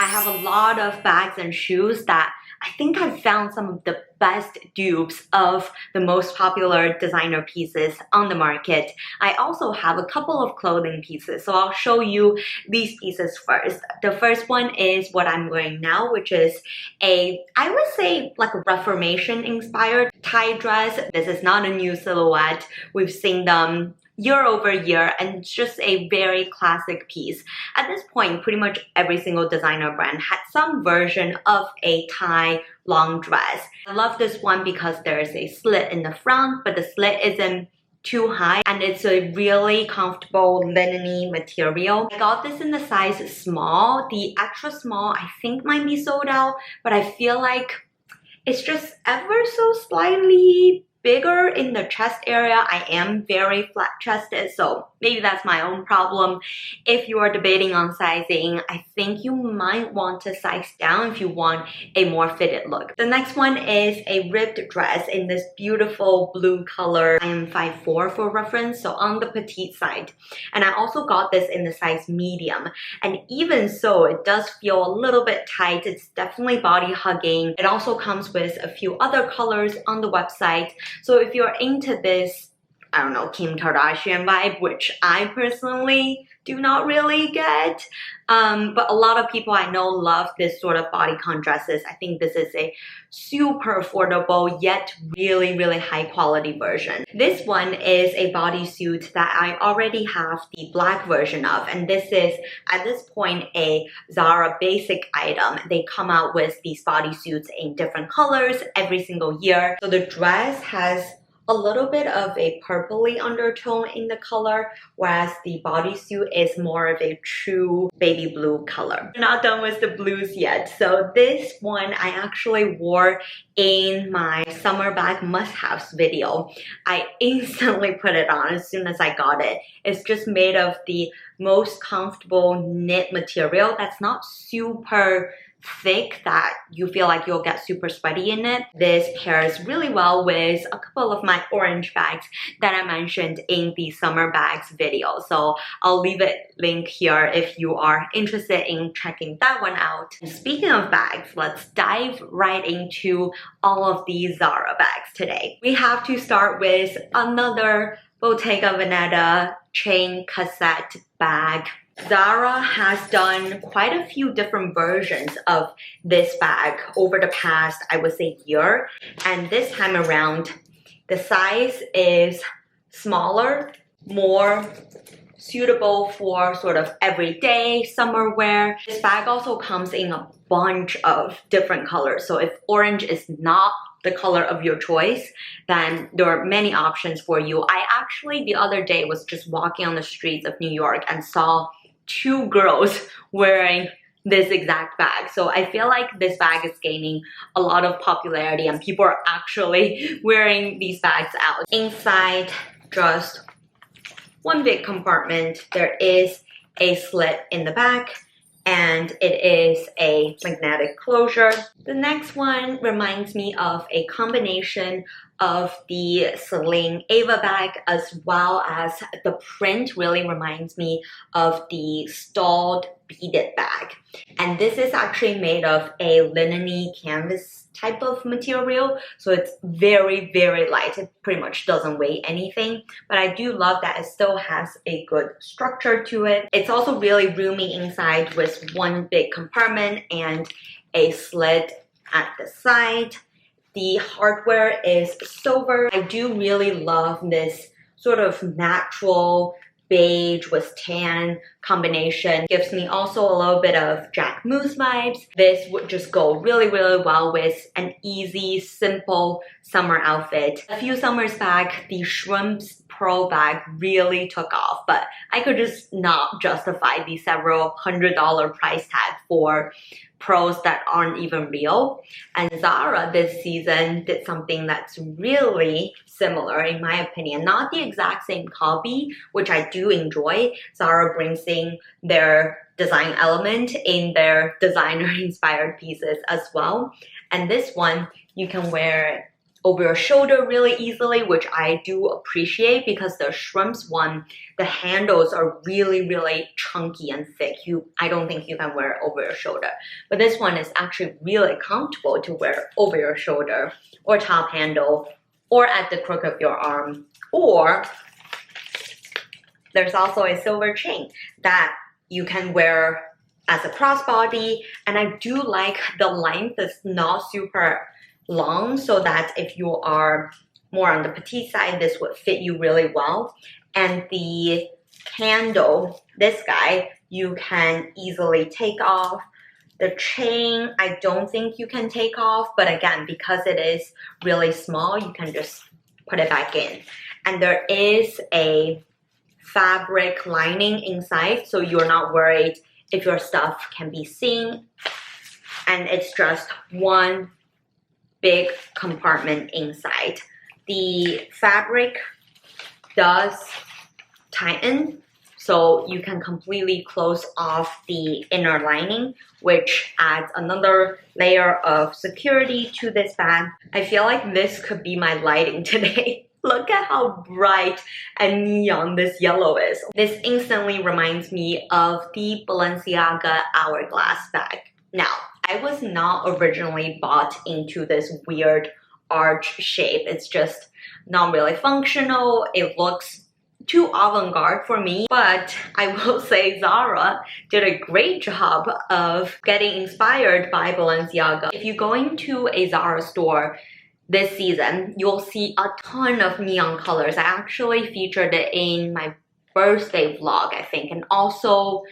have a lot of bags and shoes that I think I've found some of the best dupes of the most popular designer pieces on the market. I also have a couple of clothing pieces, so I'll show you these pieces first. The first one is what I'm wearing now, which is I would say like a Reformation inspired tie dress. This is not a new silhouette. We've seen them year over year, and it's just a very classic piece. At this point, pretty much every single designer brand had some version of a tie long dress. I love this one because there's a slit in the front, but the slit isn't too high, and it's a really comfortable linen-y material. I got this in the size small. The extra small I think might be sold out, but I feel like it's just ever so slightly bigger in the chest area. I am very flat chested, so maybe that's my own problem. If you are debating on sizing, I think you might want to size down if you want a more fitted look. The next one is a ribbed dress in this beautiful blue color. I am 5'4" for reference, so on the petite side. And I also got this in the size medium. And even so, it does feel a little bit tight. It's definitely body hugging. It also comes with a few other colors on the website. So if you're into this, I don't know, Kim Kardashian vibe, which I personally do not really get, but a lot of people I know love this sort of bodycon dresses. I think this is a super affordable yet really, really high quality version. This one is a bodysuit that I already have the black version of, and this is at this point a ZARA basic item. They come out with these bodysuits in different colors every single year. So the dress has a little bit of a purpley undertone in the color, whereas the bodysuit is more of a true baby blue color. We're not done with the blues yet. So this one I actually wore in my summer bag must-haves video. I instantly put it on as soon as I got it. It's just made of the most comfortable knit material that's not super thick that you feel like you'll get super sweaty in it. This pairs really well with a couple of my orange bags that I mentioned in the summer bags video. So I'll leave a link here if you are interested in checking that one out. And speaking of bags, let's dive right into all of these ZARA bags today. We have to start with another Bottega Veneta chain cassette bag. ZARA has done quite a few different versions of this bag over the past, I would say, year. And this time around, the size is smaller, more suitable for sort of everyday summer wear. This bag also comes in a bunch of different colors. So if orange is not the color of your choice, then there are many options for you. I actually, the other day, was just walking on the streets of New York and saw two girls wearing this exact bag. So I feel like this bag is gaining a lot of popularity and people are actually wearing these bags out. Inside, just one big compartment. There is a slit in the back and it is a magnetic closure. The next one reminds me of a combination of the Celine Ava bag, as well as the print really reminds me of the stalled beaded bag. And this is actually made of a linen-y canvas type of material, so it's very, very light. It pretty much doesn't weigh anything, but I do love that it still has a good structure to it. It's also really roomy inside with one big compartment and a slit at the side. The hardware is silver. I do really love this sort of natural beige with tan combination. Gives me also a little bit of Jack Moose vibes. This would just go really, really well with an easy, simple summer outfit. A few summers back, the Shrimps Pearl bag really took off, but I could just not justify the several $100 price tag for pearls that aren't even real. And ZARA this season did something that's really similar in my opinion. Not the exact same copy, which I do enjoy. ZARA brings in their design element in their designer inspired pieces as well. And this one, you can wear it over your shoulder really easily, which I do appreciate because the shrimps one, the handles are really chunky and thick. I don't think you can wear it over your shoulder. But this one is actually really comfortable to wear over your shoulder or top handle or at the crook of your arm. Or there's also a silver chain that you can wear as a crossbody. And I do like the length is not super long, so that if you are more on the petite side, this would fit you really well. And the handle, this guy, you can easily take off. The chain, I don't think you can take off, but again, because it is really small, you can just put it back in. And there is a fabric lining inside, so you're not worried if your stuff can be seen. And it's just one big compartment inside. The fabric does tighten, so you can completely close off the inner lining, which adds another layer of security to this bag. I feel like this could be my lighting today. Look at how bright and neon this yellow is. This instantly reminds me of the Balenciaga hourglass bag. Now, I was not originally bought into this weird arch shape. It's just not really functional. It looks too avant-garde for me, but I will say Zara did a great job of getting inspired by Balenciaga. If you go into a Zara store this season, you'll see a ton of neon colors. I actually featured it in my birthday vlog, I think, and also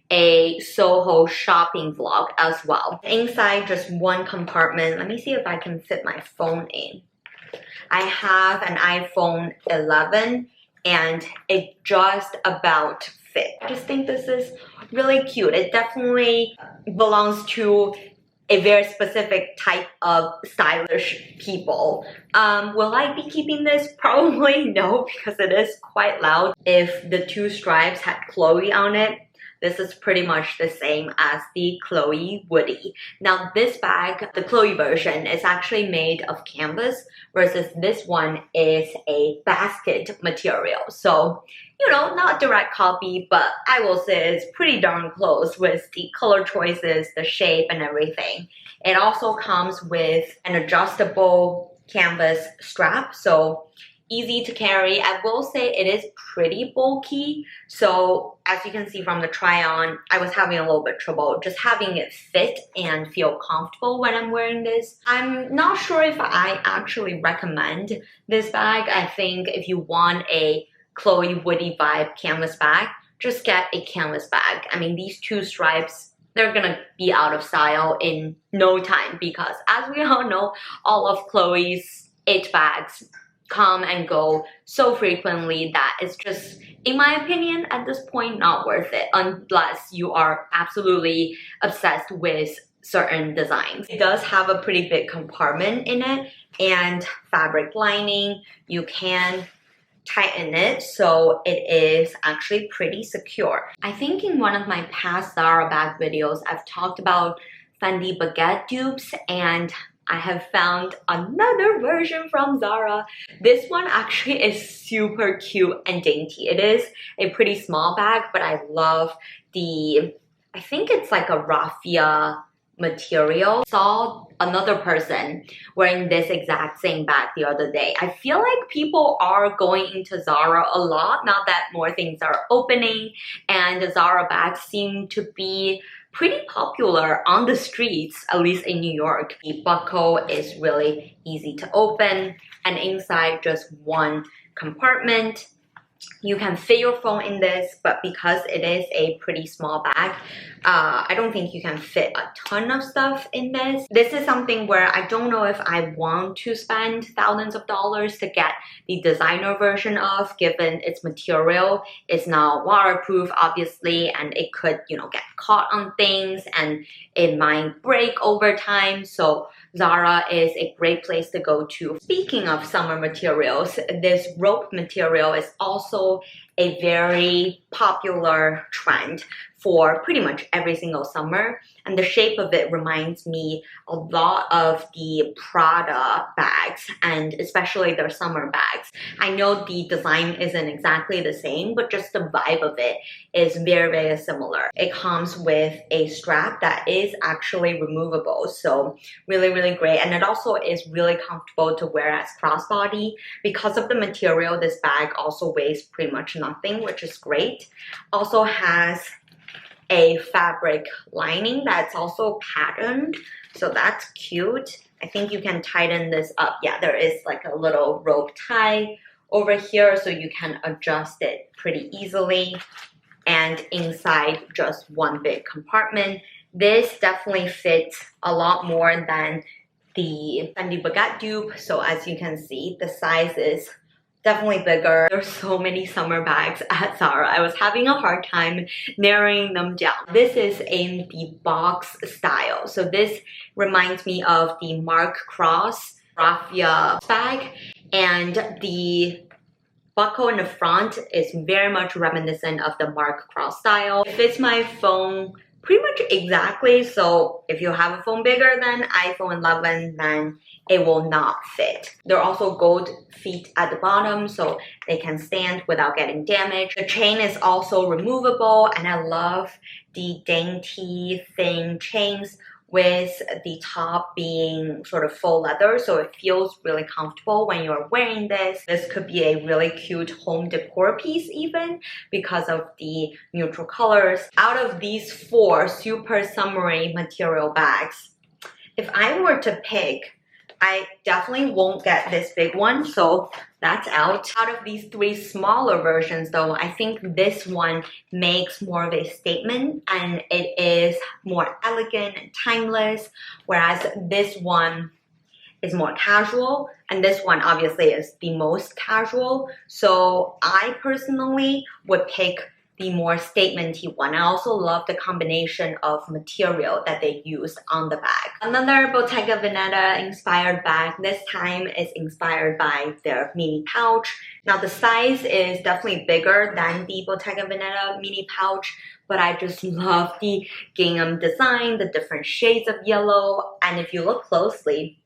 a Soho shopping vlog as well. Inside, just one compartment. Let me see if I can fit my phone in. I have an iPhone 11 and it just about fit. I just think this is really cute. It definitely belongs to a very specific type of stylish people. Will I be keeping this? Probably no, because it is quite loud. If the two stripes had Chloe on it, this is pretty much the same as the Chloe Woody. Now this bag, the Chloe version, is actually made of canvas, versus this one is a basket material. So, you know, not direct copy, but I will say it's pretty darn close with the color choices, the shape, and everything. It also comes with an adjustable canvas strap, so easy to carry. I will say it is pretty bulky, so as you can see from the try on, I was having a little bit trouble just having it fit and feel comfortable when I'm wearing this. I'm not sure if I actually recommend this bag. I think if you want a Chloe Woody vibe canvas bag, just get a canvas bag. I mean, these two stripes, they're gonna be out of style in no time, because as we all know, all of Chloe's it bags come and go so frequently that it's just, in my opinion, at this point, not worth it unless you are absolutely obsessed with certain designs. It does have a pretty big compartment in it and fabric lining. You can tighten it, so it is actually pretty secure. I think in one of my past Zara bag videos, I've talked about Fendi baguette dupes, and I have found another version from Zara. This one actually is super cute and dainty. It is a pretty small bag, but I love the, I think it's like a raffia material. Saw another person wearing this exact same bag the other day. I feel like people are going into Zara a lot now that more things are opening, and the Zara bags seem to be pretty popular on the streets, at least in New York. The buckle is really easy to open, and inside just one compartment. You can fit your phone in this, but because it is a pretty small bag, I don't think you can fit a ton of stuff in this. This is something where I don't know if I want to spend thousands of dollars to get the designer version of, given its material. It's not waterproof, obviously, and it could, you know, get caught on things and it might break over time. So Zara is a great place to go to. Speaking of summer materials, this rope material is also a very popular trend for pretty much every single summer. And the shape of it reminds me a lot of the Prada bags, and especially their summer bags. I know the design isn't exactly the same, but just the vibe of it is very, very similar. It comes with a strap that is actually removable, so really, really great. And it also is really comfortable to wear as crossbody. Because of the material, this bag also weighs pretty much nothing, which is great. Also has a fabric lining that's also patterned, so that's cute. I think you can tighten this up. Yeah, there is like a little rope tie over here, so you can adjust it pretty easily. And inside, just one big compartment. This definitely fits a lot more than the Fendi Baguette dupe, so as you can see, the size is definitely bigger. There's so many summer bags at Zara. I was having a hard time narrowing them down. This is in the box style. So this reminds me of the Mark Cross raffia bag, and the buckle in the front is very much reminiscent of the Mark Cross style. It fits my phone pretty much exactly, so if you have a phone bigger than iPhone 11, then it will not fit. There are also gold feet at the bottom, so they can stand without getting damaged. The chain is also removable, and I love the dainty thin chains with the top being sort of faux leather, so it feels really comfortable when you're wearing this. This could be a really cute home decor piece even because of the neutral colors. Out of these 4 super summery material bags, if I were to pick, I definitely won't get this big one, so that's out. Out of these 3 smaller versions though, I think this one makes more of a statement, and it is more elegant and timeless, whereas this one is more casual, and this one obviously is the most casual. So I personally would pick the more statement-y one. I also love the combination of material that they use on the bag. Another Bottega Veneta inspired bag, this time is inspired by their mini pouch. Now the size is definitely bigger than the Bottega Veneta mini pouch, but I just love the gingham design, the different shades of yellow, and if you look closely,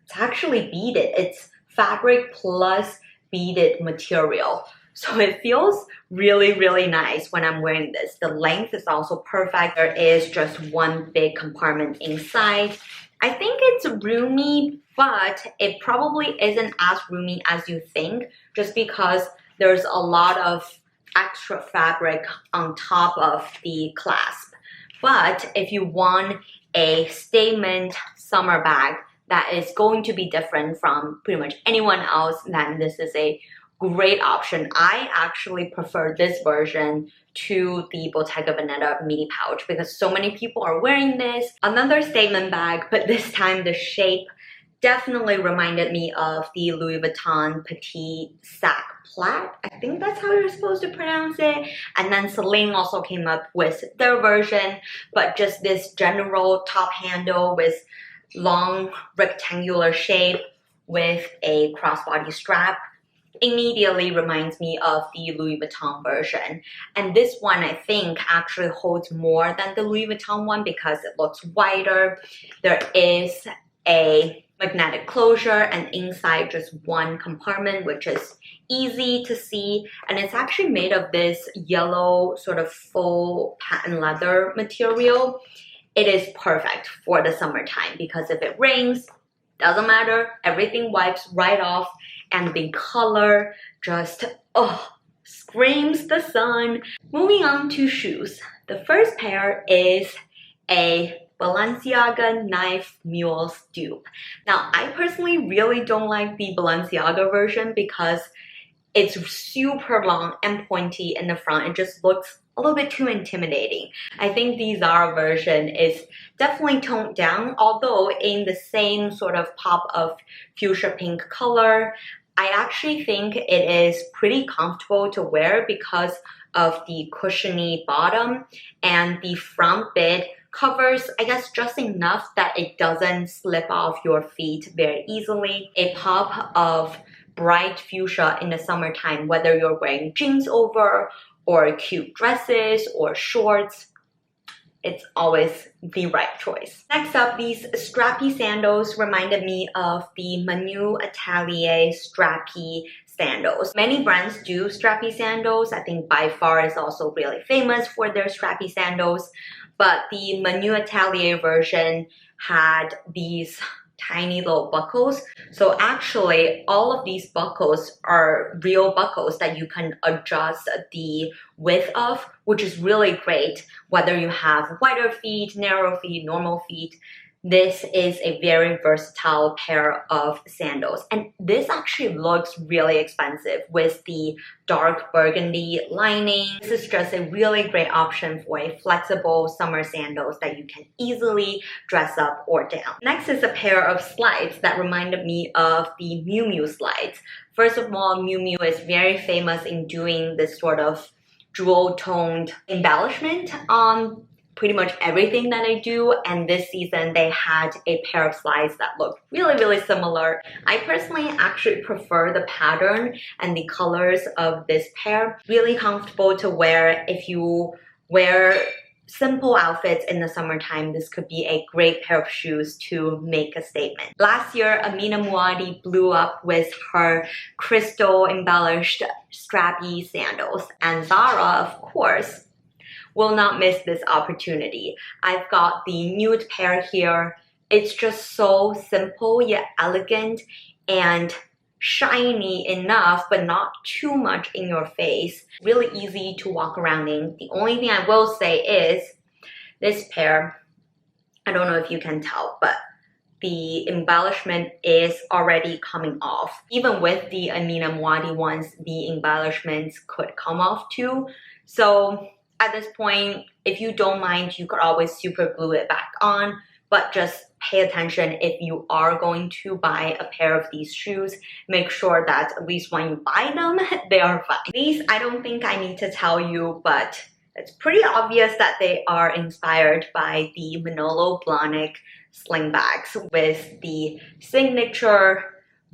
it's actually beaded. It's fabric plus beaded material. So it feels really, really nice when I'm wearing this. The length is also perfect. There is just one big compartment inside. I think it's roomy, but it probably isn't as roomy as you think, just because there's a lot of extra fabric on top of the clasp. But if you want a statement summer bag that is going to be different from pretty much anyone else, then this is a great option. I actually prefer this version to the Bottega Veneta mini pouch because so many people are wearing this. Another statement bag, but this time the shape definitely reminded me of the Louis Vuitton Petit Sac Plat. I think that's how you're supposed to pronounce it. And then Celine also came up with their version, but just this general top handle with long rectangular shape with a crossbody strap immediately reminds me of the Louis Vuitton version. And this one I think actually holds more than the Louis Vuitton one because it looks wider. There is a magnetic closure and inside just one compartment, which is easy to see, and it's actually made of this yellow sort of faux patent leather material. It is perfect for the summertime because if it rains, doesn't matter, everything wipes right off, and the color just screams the sun. Moving on to shoes. The first pair is a Balenciaga Knife Mules dupe. Now, I personally really don't like the Balenciaga version because it's super long and pointy in the front. It just looks a little bit too intimidating. I think the Zara version is definitely toned down, although in the same sort of pop of fuchsia pink color. I actually think it is pretty comfortable to wear because of the cushiony bottom, and the front bit covers, I guess, just enough that it doesn't slip off your feet very easily. A pop of bright fuchsia in the summertime, whether you're wearing jeans over or cute dresses or shorts. It's always the right choice. Next up, these strappy sandals reminded me of the Miu Miu Atelier strappy sandals. Many brands do strappy sandals. I think by far is also really famous for their strappy sandals. But the Miu Miu Atelier version had these tiny little buckles. So actually all of these buckles are real buckles that you can adjust the width of, which is really great whether you have wider feet, narrow feet, normal feet. This is a very versatile pair of sandals, and this actually looks really expensive with the dark burgundy lining. This is just a really great option for a flexible summer sandals that you can easily dress up or down. Next is a pair of slides that reminded me of the Miu Miu slides. First of all, Miu Miu is very famous in doing this sort of jewel-toned embellishment on pretty much everything that I do, and this season they had a pair of slides that look really similar. I personally actually prefer the pattern and the colors of this pair. Really comfortable to wear if you wear simple outfits in the summertime. This could be a great pair of shoes to make a statement. Last year, Amina Muaddi blew up with her crystal embellished strappy sandals, and Zara, of course, will not miss this opportunity. I've got the nude pair here. It's just so simple yet elegant and shiny enough, but not too much in your face. Really easy to walk around in. The only thing I will say is this pair, I don't know if you can tell, but the embellishment is already coming off. Even with the Amina Muaddi ones, the embellishments could come off too. So at this point, if you don't mind, you could always super glue it back on, but just pay attention if you are going to buy a pair of these shoes. Make sure that at least when you buy them, they are fine. These, I don't think I need to tell you, but it's pretty obvious that they are inspired by the Manolo Blahnik sling bags with the signature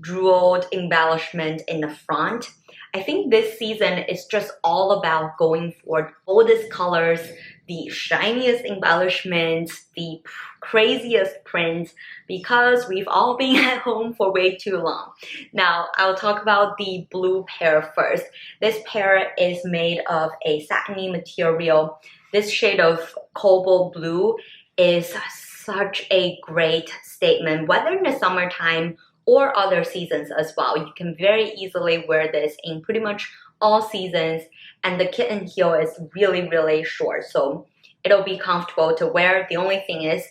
jeweled embellishment in the front. I think this season is just all about going for the boldest colors, the shiniest embellishments, the craziest prints, because we've all been at home for way too long. Now, I'll talk about the blue pair first. This pair is made of a satiny material. This shade of cobalt blue is such a great statement, whether in the summertime or other seasons as well. You can very easily wear this in pretty much all seasons, and the kitten heel is really short, so it'll be comfortable to wear. The only thing is,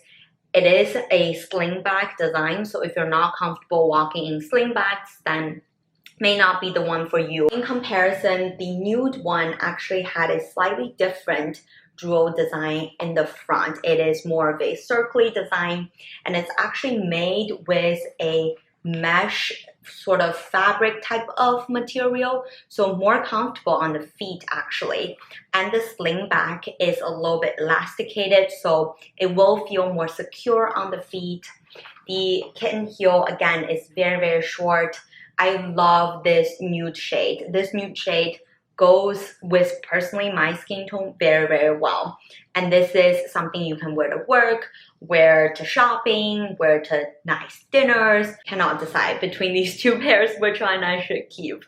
it is a slingback design, so if you're not comfortable walking in slingbacks, then may not be the one for you. In comparison, the nude one actually had a slightly different jewel design in the front. It is more of a circly design, and it's actually made with a mesh sort of fabric type of material, so more comfortable on the feet actually. And the sling back is a little bit elasticated, so it will feel more secure on the feet. The kitten heel again is very short. I love this nude shade. This nude shade goes with personally my skin tone very well, and this is something you can wear to work, wear to shopping, wear to nice dinners. Cannot decide between these two pairs which one I should keep.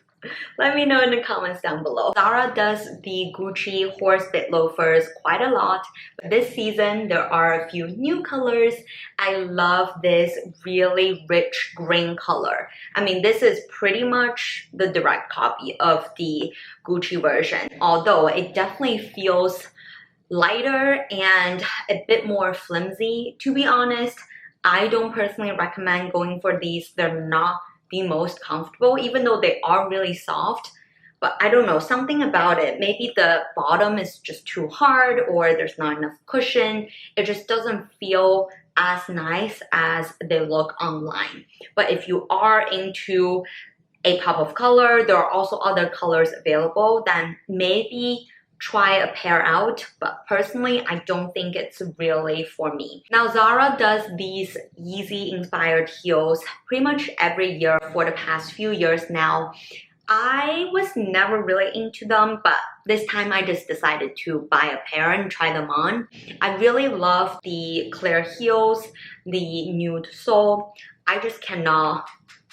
Let me know in the comments down below. Zara does the Gucci horse bit loafers quite a lot, but this season there are a few new colors. I love this really rich green color. I mean, this is pretty much the direct copy of the Gucci version, although it definitely feels lighter and a bit more flimsy. To be honest, I don't personally recommend going for these. They're not the most comfortable, even though they are really soft. But I don't know, something about it. Maybe the bottom is just too hard, or there's not enough cushion. It just doesn't feel as nice as they look online. But if you are into a pop of color, there are also other colors available, then maybe try a pair out, but personally I don't think it's really for me. Now Zara does these Yeezy inspired heels pretty much every year for the past few years now. I was never really into them, but this time I just decided to buy a pair and try them on. I really love the clear heels, the nude sole. I just cannot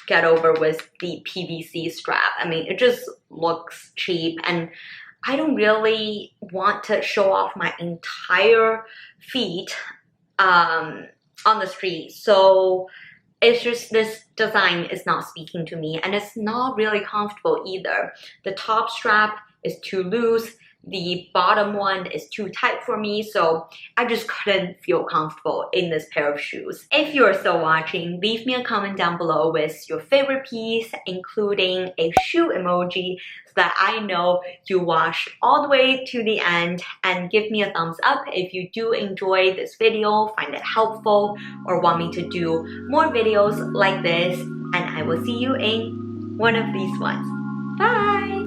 get over with the PVC strap. I mean, it just looks cheap, and I don't really want to show off my entire feet on the street. So it's just this design is not speaking to me, and it's not really comfortable either. The top strap is too loose. The bottom one is too tight for me, so I just couldn't feel comfortable in this pair of shoes. If you're still watching, leave me a comment down below with your favorite piece, including a shoe emoji, so that I know you watched all the way to the end, and give me a thumbs up if you do enjoy this video, find it helpful, or want me to do more videos like this, and I will see you in one of these ones. Bye!